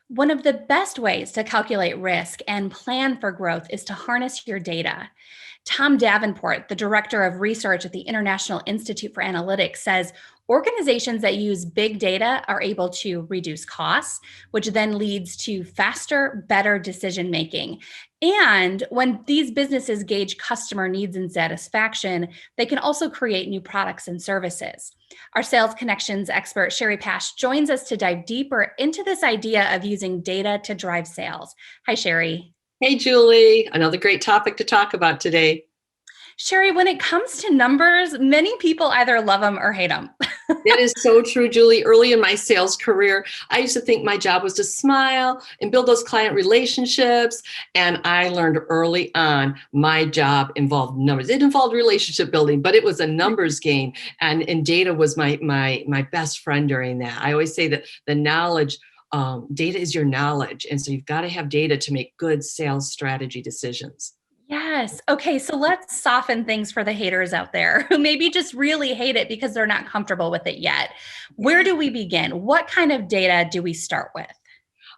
One of the best ways to calculate risk and plan for growth is to harness your data. Tom Davenport, the director of research at the International Institute for Analytics, says organizations that use big data are able to reduce costs, which then leads to faster, better decision making. And when these businesses gauge customer needs and satisfaction, they can also create new products and services. Our Sales Connections expert, Shari Pash, joins us to dive deeper into this idea of using data to drive sales. Hi, Shari. Hey, Julie, another great topic to talk about today. Shari, when it comes to numbers, many people either love them or hate them. That is so true, Julie. Early in my sales career, I used to think my job was to smile and build those client relationships. And I learned early on my job involved numbers. It involved relationship building, but it was a numbers game. And data was my best friend during that. I always say that the knowledge, data is your knowledge. And so you've got to have data to make good sales strategy decisions. Yes. Okay. So let's soften things for the haters out there who maybe just really hate it because they're not comfortable with it yet. Where do we begin? What kind of data do we start with?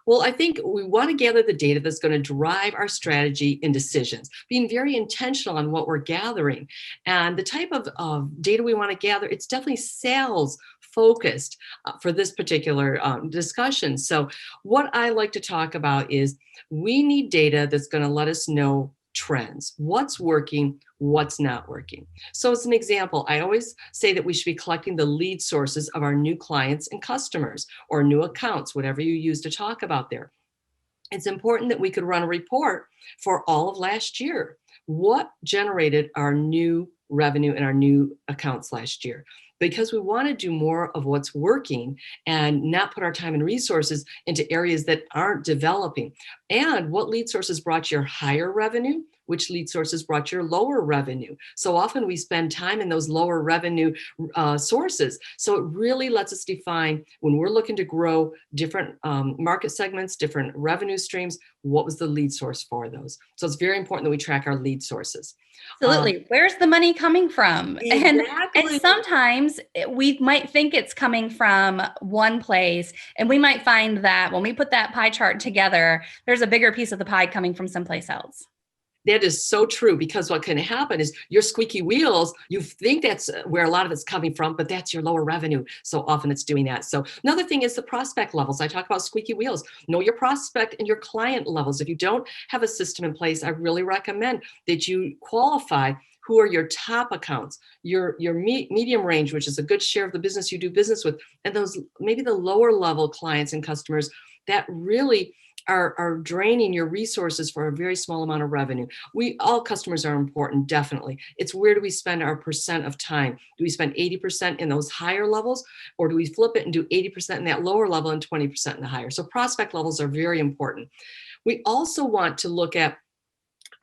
Well, I think we want to gather the data that's going to drive our strategy and decisions, being very intentional on what we're gathering. And the type of data we want to gather, it's definitely sales focused for this particular discussion. So what I like to talk about is we need data that's going to let us know trends, what's working, what's not working. So as an example, I always say that we should be collecting the lead sources of our new clients and customers or new accounts, whatever you use to talk about there. It's important that we could run a report for all of last year. What generated our new revenue and our new accounts last year? Because we want to do more of what's working and not put our time and resources into areas that aren't developing. And what lead sources brought your higher revenue? Which lead sources brought your lower revenue? So often we spend time in those lower revenue sources. So it really lets us define when we're looking to grow different market segments, different revenue streams, what was the lead source for those? So it's very important that we track our lead sources. Absolutely. Where's the money coming from? And Exactly. sometimes we might think it's coming from one place, and we might find that when we put that pie chart together, there's a bigger piece of the pie coming from someplace else. That is so true, because what can happen is your squeaky wheels, you think that's where a lot of it's coming from, but that's your lower revenue. So often it's doing that. So another thing is the prospect levels. I talk about squeaky wheels. Know your prospect and your client levels. If you don't have a system in place, I really recommend that you qualify who are your top accounts, your medium range, which is a good share of the business you do business with, and those maybe the lower level clients and customers that really are draining your resources for a very small amount of revenue. All customers are important, definitely. It's where do we spend our percent of time? Do we spend 80% in those higher levels, or do we flip it and do 80% in that lower level and 20% in the higher? So prospect levels are very important. We also want to look at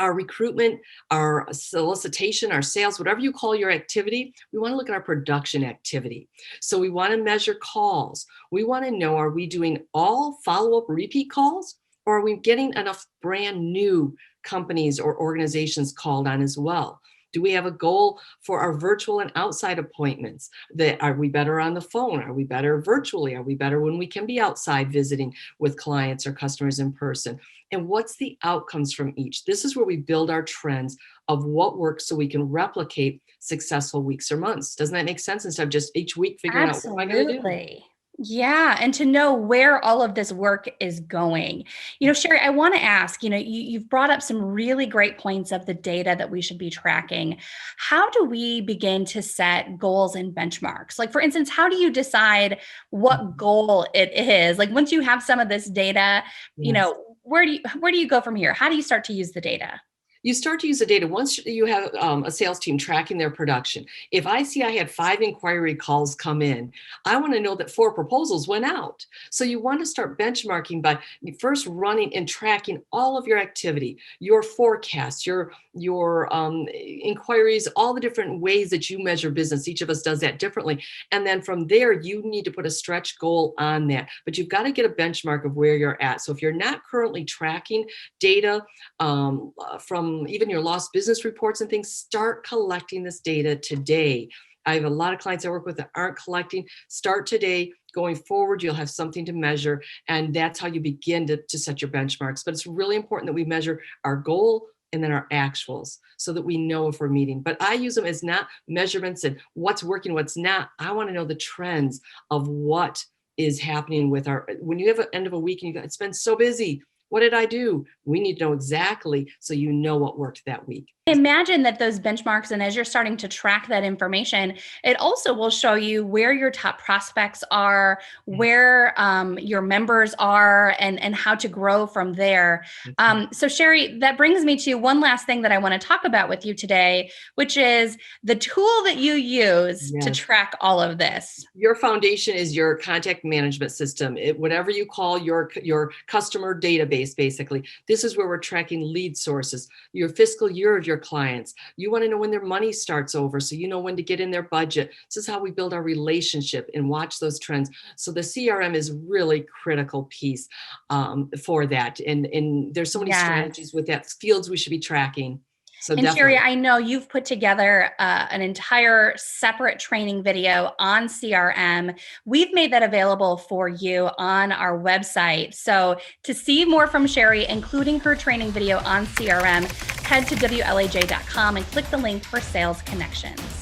our recruitment, our solicitation, our sales, whatever you call your activity. We want to look at our production activity. So we want to measure calls. We want to know, are we doing all follow-up repeat calls, or are we getting enough brand new companies or organizations called on as well? Do we have a goal for our virtual and outside appointments? Are we better on the phone? Are we better virtually? Are we better when we can be outside visiting with clients or customers in person? And what's the outcomes from each? This is where we build our trends of what works so we can replicate successful weeks or months. Doesn't that make sense? Instead of just each week figuring out, what am I going to do? Absolutely. Yeah. And to know where all of this work is going. Shari, I want to ask, you've brought up some really great points of the data that we should be tracking. How do we begin to set goals and benchmarks? Like, for instance, how do you decide what goal it is? Like, once you have some of this data, Yes. where do you go from here? How do you start to use the data? You start to use the data once you have a sales team tracking their production. If I see I had 5 inquiry calls come in, I want to know that 4 proposals went out. So you want to start benchmarking by first running and tracking all of your activity, your forecasts, your inquiries, all the different ways that you measure business. Each of us does that differently. And then from there, you need to put a stretch goal on that. But you've got to get a benchmark of where you're at. So if you're not currently tracking data from even your lost business reports and things, start collecting this data today. I have a lot of clients I work with that aren't collecting. Start today. Going forward, you'll have something to measure, and that's how you begin to set your benchmarks. But it's really important that we measure our goal and then our actuals so that we know if we're meeting. But I use them as not measurements and what's working, what's not. I want to know the trends of what is happening with when you have an end of a week and it's been so busy. What did I do? We need to know exactly so you know what worked that week. Imagine that those benchmarks, and as you're starting to track that information, it also will show you where your top prospects are, where your members are, and how to grow from there. So Shari, that brings me to one last thing that I want to talk about with you today, which is the tool that you use to track all of this. Your foundation is your contact management system. Whatever you call your customer database, basically. This is where we're tracking lead sources, your fiscal year of your clients. You want to know when their money starts over, so you know when to get in their budget. This is how we build our relationship and watch those trends. So the CRM is really critical piece for that. And there's so many strategies with that, fields we should be tracking. So and Shari, I know you've put together an entire separate training video on CRM. We've made that available for you on our website. So to see more from Shari, including her training video on CRM, head to WLAJ.com and click the link for Sales Connections.